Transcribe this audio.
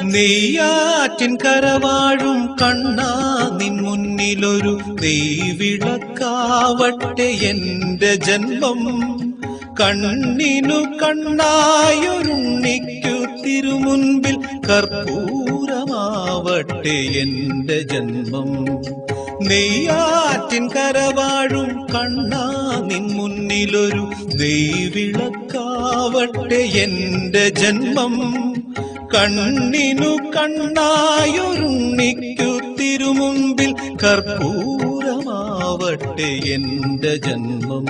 നെയ്യാറ്റിൻ കരവാഴും കണ്ണാ നിൻ മുന്നിലൊരു നെയ്വിളക്കാവട്ടെ എന്റെ ജന്മം. കണ്ണിനു കണ്ണായൊരുണ്ണിക്കു തിരുമുൻപിൽ കർപ്പൂരമാവട്ടെ എന്റെ ജന്മം. നെയ്യാറ്റിൻ കരവാഴും കണ്ണാ നിൻ മുന്നിലൊരു നെയ്വിളക്കാവട്ടെ എന്റെ ജന്മം. കണ്ണിനു കണ്ണായൊരുണ്ണിക്കു തിരുമുൻപിൽ കർപ്പൂരമാവട്ടെ എന്റെ ജന്മം.